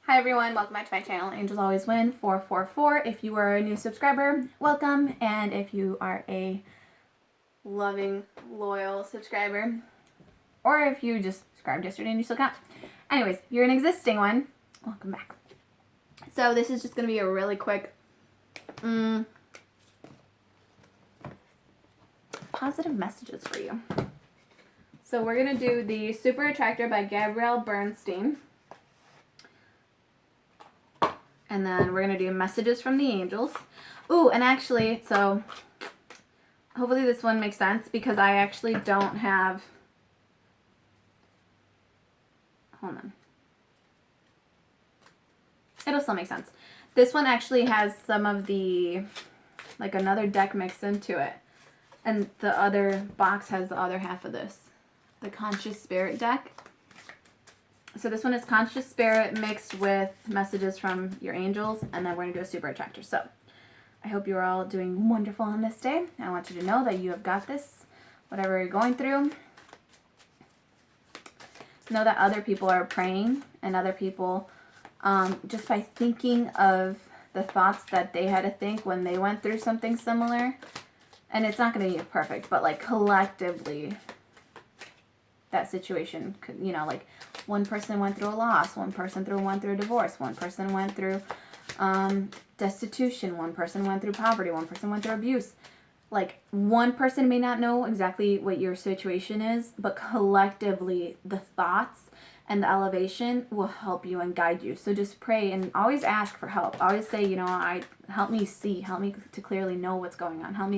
Hi everyone, welcome back to my channel, Angels Always Win 444. If you are a new subscriber, welcome, and if you are a loving, loyal subscriber, or if you just subscribed yesterday and you still count. Anyways, if you're an existing one, welcome back. So this is just going to be a really quick positive messages for you. So we're going to do the Super Attractor by Gabrielle Bernstein. And then we're going to do messages from the angels. Ooh, and actually, so hopefully this one makes sense because I actually don't have, hold on. It'll still make sense. This one actually has some of the, like another deck mixed into it. And the other box has the other half of this. The Conscious Spirit deck. So this one is Conscious Spirit mixed with messages from your angels, and then we're going to do a Super Attractor. So I hope you're all doing wonderful on this day. I want you to know that you have got this, whatever you're going through. Know that other people are praying, and other people, just by thinking of the thoughts that they had to think when they went through something similar, and it's not going to be perfect, but like collectively, that situation could, you know, like one person went through a loss, one person went through a divorce, one person went through destitution, one person went through poverty, one person went through abuse. Like one person may not know exactly what your situation is, but collectively the thoughts and the elevation will help you and guide you. So just pray and always ask for help. Always say, you know, help me see, help me to clearly know what's going on. Help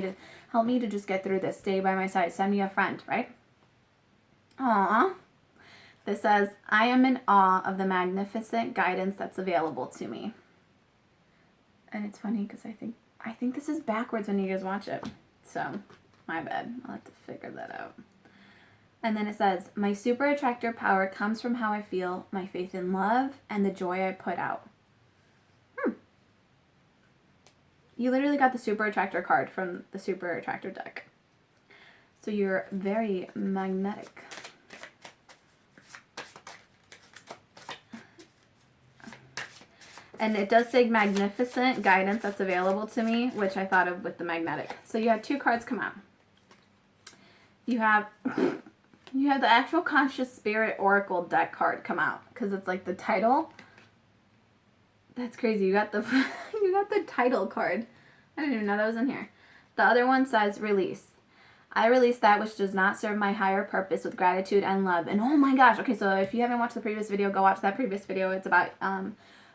me to just get through this. Stay by my side. Send me a friend, right? Aww. This says, I am in awe of the magnificent guidance that's available to me. And it's funny because I think this is backwards when you guys watch it. So, my bad. I'll have to figure that out. And then it says, my super attractor power comes from how I feel, my faith in love, and the joy I put out. You literally got the super attractor card from the super attractor deck. So you're very magnetic. And it does say magnificent guidance that's available to me, which I thought of with the magnetic. So you have two cards come out. You have the actual Conscious Spirit Oracle deck card come out because it's like the title. That's crazy. You got the title card. I didn't even know that was in here. The other one says release. I release that which does not serve my higher purpose with gratitude and love. And oh my gosh. Okay, so if you haven't watched the previous video, go watch that previous video. It's about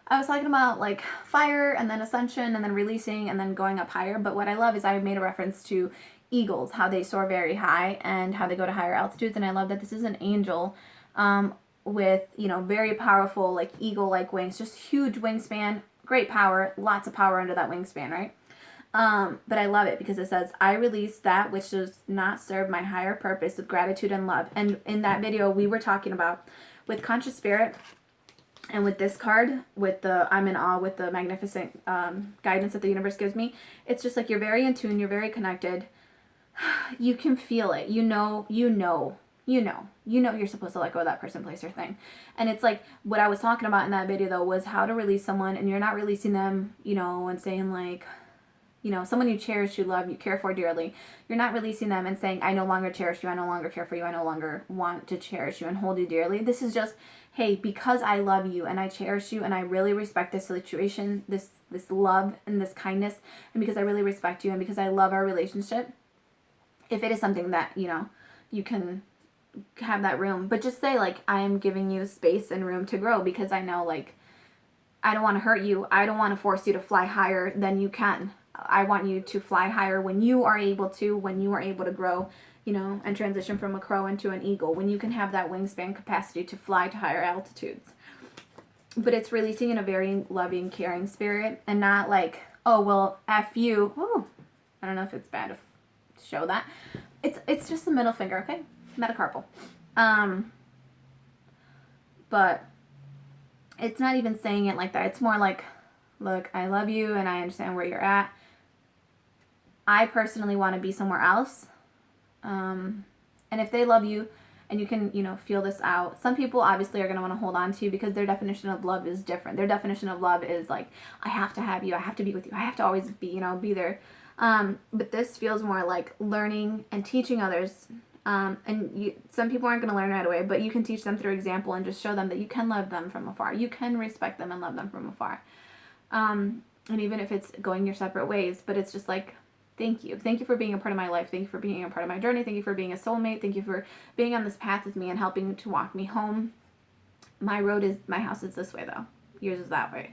I was talking about like fire and then ascension and then releasing and then going up higher. But what I love is I made a reference to eagles, how they soar very high and how they go to higher altitudes. And I love that this is an angel with, you know, very powerful like eagle-like wings, just huge wingspan, great power, lots of power under that wingspan, right? But I love it because it says, I release that which does not serve my higher purpose with gratitude and love. And in that video, we were talking about with Conscious Spirit, and with this card, with the I'm in awe with the magnificent guidance that the universe gives me, it's just like you're very in tune, you're very connected. You can feel it. You know you're supposed to let go of that person, place, or thing. And it's like what I was talking about in that video though was how to release someone, and you're not releasing them, you know, and saying like, you know, someone you cherish, you love, you care for dearly. You're not releasing them and saying, I no longer cherish you, I no longer care for you, I no longer want to cherish you and hold you dearly. This is just, hey, because I love you and I cherish you and I really respect this situation, this love and this kindness, and because I really respect you and because I love our relationship, if it is something that, you know, you can have that room. But just say, like, I am giving you space and room to grow because I know, like, I don't want to hurt you. I don't want to force you to fly higher than you can. I want you to fly higher when you are able to, when you are able to grow, you know, and transition from a crow into an eagle, when you can have that wingspan capacity to fly to higher altitudes. But it's releasing in a very loving, caring spirit and not like, oh, well, F you. Ooh, I don't know if it's bad to show that. It's just the middle finger, okay? Metacarpal. But it's not even saying it like that. It's more like, look, I love you and I understand where you're at. I personally want to be somewhere else. And if they love you and you can, you know, feel this out. Some people obviously are going to want to hold on to you because their definition of love is different. Their definition of love is like, I have to have you, I have to be with you, I have to always be, you know, be there. But this feels more like learning and teaching others. Some people aren't going to learn right away, but you can teach them through example and just show them that you can love them from afar. You can respect them and love them from afar. And even if it's going your separate ways, but it's just like, thank you. Thank you for being a part of my life. Thank you for being a part of my journey. Thank you for being a soulmate. Thank you for being on this path with me and helping to walk me home. My house is this way though. Yours is that way.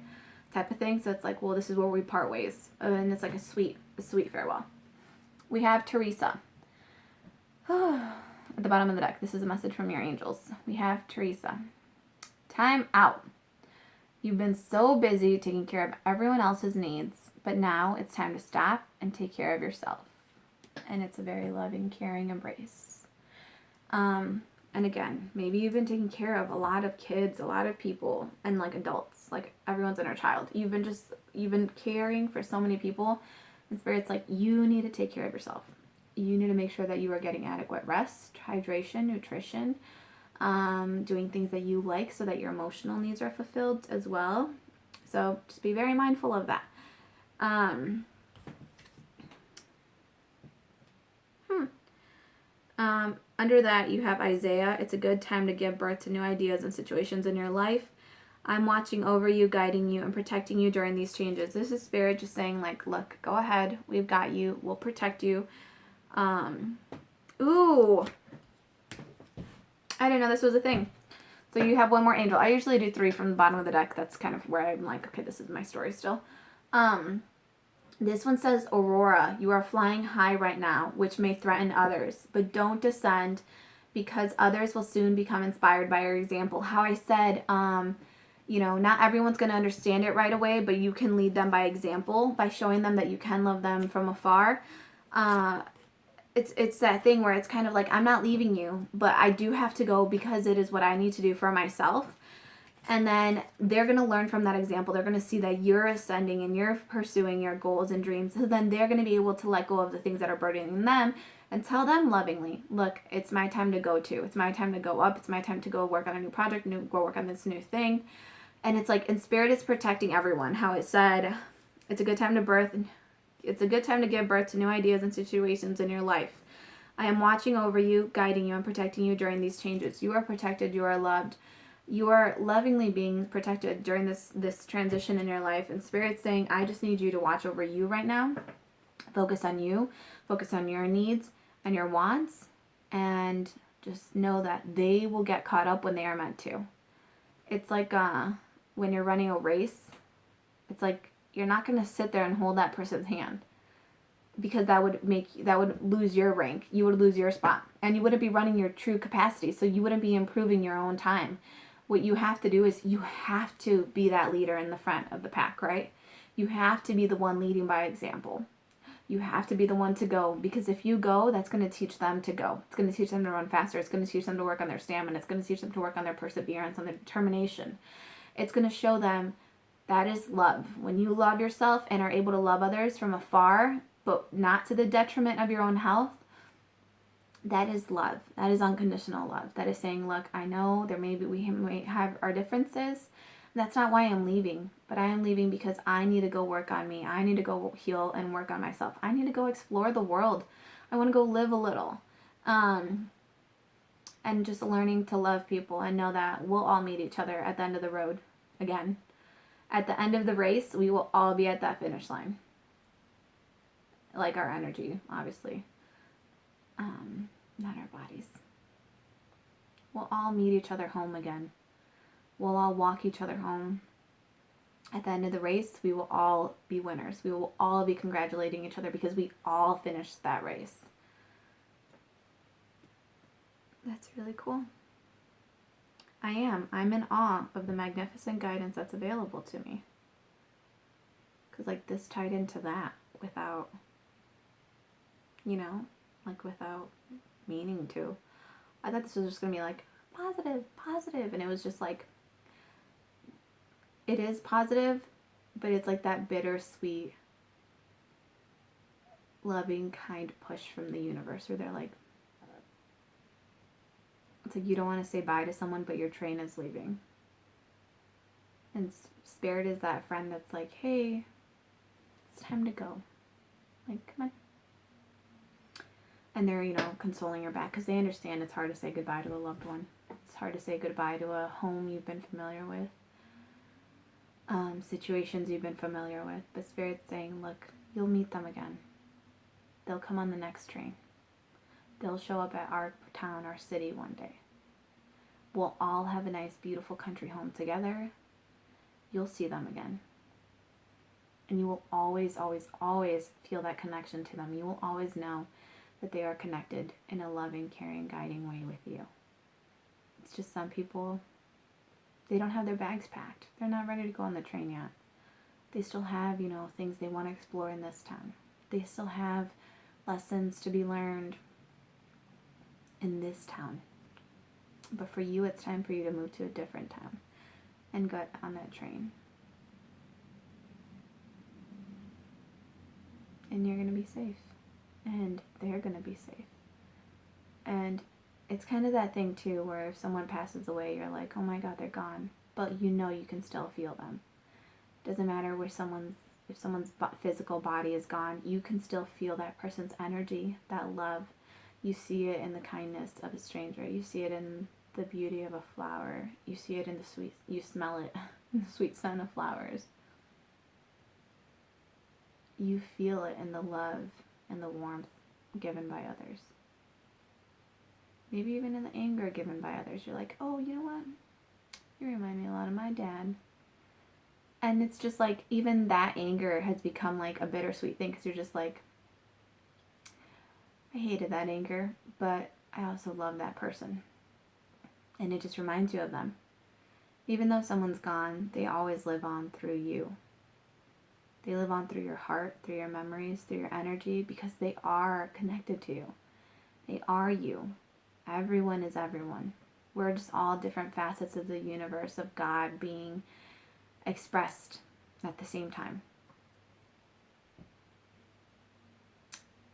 Type of thing. So it's like, well, this is where we part ways. And it's like a sweet farewell. We have Teresa. At the bottom of the deck, this is a message from your angels. We have Teresa. Time out. You've been so busy taking care of everyone else's needs, but now it's time to stop and take care of yourself. And it's a very loving, caring embrace. And again, maybe you've been taking care of a lot of kids, a lot of people, and like adults, like everyone's inner child. You've been caring for so many people. And Spirit's like, you need to take care of yourself. You need to make sure that you are getting adequate rest, hydration, nutrition, doing things that you like so that your emotional needs are fulfilled as well. So just be very mindful of that. Under that, you have Isaiah. It's a good time to give birth to new ideas and situations in your life. I'm watching over you, guiding you, and protecting you during these changes. This is Spirit just saying, like, look, go ahead. We've got you. We'll protect you. Ooh. I didn't know this was a thing. So you have one more angel. I usually do 3 from the bottom of the deck. That's kind of where I'm like, okay, this is my story still. This one says, Aurora, you are flying high right now, which may threaten others, but don't descend because others will soon become inspired by your example. How I said, you know, not everyone's going to understand it right away, but you can lead them by example, by showing them that you can love them from afar. It's that thing where it's kind of like, I'm not leaving you, but I do have to go because it is what I need to do for myself. And then they're going to learn from that example. They're going to see that you're ascending and you're pursuing your goals and dreams. So then they're going to be able to let go of the things that are burdening them and tell them lovingly, look, it's my time to go too. It's my time to go up. It's my time to go work on a new project, go work on this new thing. And it's like, in Spirit is protecting everyone. How it said, it's a good time to birth. It's a good time to give birth to new ideas and situations in your life. I am watching over you, guiding you, and protecting you during these changes. You are protected. You are loved. You are lovingly being protected during this transition in your life. And Spirit's saying, I just need you to watch over you right now. Focus on you. Focus on your needs and your wants. And just know that they will get caught up when they are meant to. It's like when you're running a race. It's like you're not going to sit there and hold that person's hand. Because that would lose your rank. You would lose your spot. And you wouldn't be running your true capacity. So you wouldn't be improving your own time. What you have to do is you have to be that leader in the front of the pack, right? You have to be the one leading by example. You have to be the one to go. Because if you go, that's going to teach them to go. It's going to teach them to run faster. It's going to teach them to work on their stamina. It's going to teach them to work on their perseverance, on their determination. It's going to show them that is love. When you love yourself and are able to love others from afar, but not to the detriment of your own health, that is love. That is unconditional love. That is saying, look, I know we may have our differences. That's not why I'm leaving, but I am leaving because I need to go work on me. I need to go heal and work on myself. I need to go explore the world. I want to go live a little. And just learning to love people and know that we'll all meet each other at the end of the road again. At the end of the race, we will all be at that finish line. Like our energy, obviously. Not our bodies. We'll all meet each other home again. We'll all walk each other home. At the end of the race, we will all be winners. We will all be congratulating each other because we all finished that race. That's really cool. I'm in awe of the magnificent guidance that's available to me. Because like this tied into that without, without meaning to. I thought this was just going to be like, positive. And it was just like, it is positive, but it's like that bittersweet, loving, kind push from the universe where they're like, It's like you don't want to say bye to someone, but your train is leaving. And Spirit is that friend that's like, hey, it's time to go. Like, come on. And they're, consoling your back because they understand it's hard to say goodbye to a loved one. It's hard to say goodbye to a home you've been familiar with, situations you've been familiar with. But Spirit's saying, look, you'll meet them again. They'll come on the next train. They'll show up at our town, our city one day. We'll all have a nice, beautiful country home together. You'll see them again. And you will always, always, always feel that connection to them. You will always know that they are connected in a loving, caring, guiding way with you. It's just some people, they don't have their bags packed. They're not ready to go on the train yet. They still have, things they want to explore in this town. They still have lessons to be learned in this town. But for you, it's time for you to move to a different town and get on that train. And you're going to be safe. And they're going to be safe. And it's kind of that thing too where if someone passes away, you're like, oh my God, they're gone. But you can still feel them. Doesn't matter if someone's physical body is gone, you can still feel that person's energy, that love. You see it in the kindness of a stranger. You see it in the beauty of a flower. You see it in the sweet, you smell it in the sweet scent of flowers. You feel it in the love and the warmth given by others. Maybe even in the anger given by others. You're like, oh, you know what? You remind me a lot of my dad. And it's just like, even that anger has become like a bittersweet thing because you're just like, I hated that anger, but I also love that person. And it just reminds you of them. Even though someone's gone, they always live on through you. They live on through your heart, through your memories, through your energy, because they are connected to you. They are you. Everyone is everyone. We're just all different facets of the universe of God being expressed at the same time.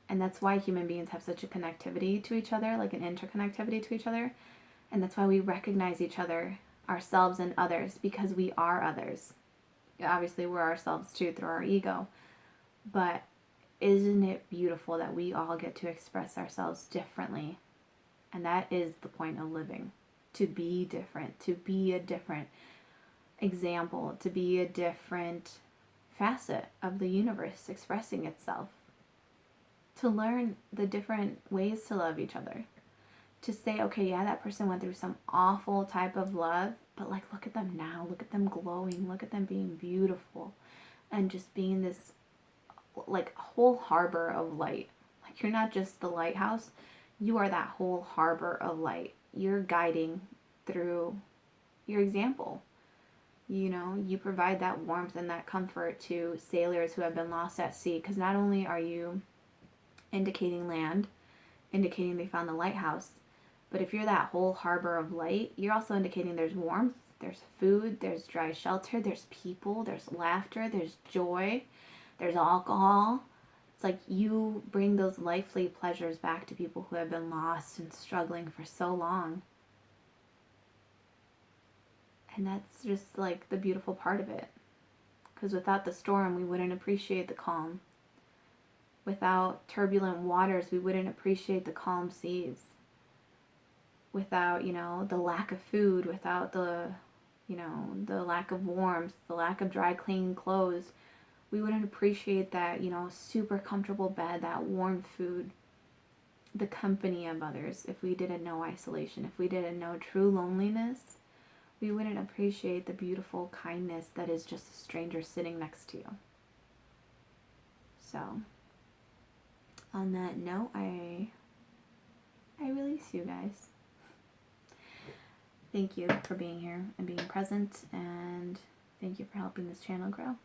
And that's why human beings have such a connectivity to each other, like an interconnectivity to each other. And that's why we recognize each other, ourselves and others, because we are others. Obviously, we're ourselves too through our ego. But isn't it beautiful that we all get to express ourselves differently? And that is the point of living. To be different, to be a different example, to be a different facet of the universe expressing itself. To learn the different ways to love each other. To say, okay, yeah, that person went through some awful type of love, but like, look at them now. Look at them glowing. Look at them being beautiful. And just being this, like, whole harbor of light. Like, you're not just the lighthouse. You are that whole harbor of light. You're guiding through your example. You provide that warmth and that comfort to sailors who have been lost at sea. Because not only are you indicating land, indicating they found the lighthouse, but if you're that whole harbor of light, you're also indicating there's warmth, there's food, there's dry shelter, there's people, there's laughter, there's joy, there's alcohol. It's like you bring those lively pleasures back to people who have been lost and struggling for so long. And that's just like the beautiful part of it. Because without the storm, we wouldn't appreciate the calm. Without turbulent waters, we wouldn't appreciate the calm seas. Without, the lack of food, without the lack of warmth, the lack of dry, clean clothes, we wouldn't appreciate that, super comfortable bed, that warm food, the company of others. If we didn't know isolation, if we didn't know true loneliness, we wouldn't appreciate the beautiful kindness that is just a stranger sitting next to you. So, on that note, I release you guys. Thank you for being here and being present, and thank you for helping this channel grow.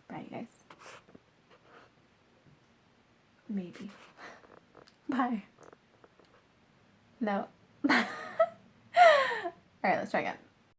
Bye, you guys. Maybe. Bye. No. Alright, let's try again.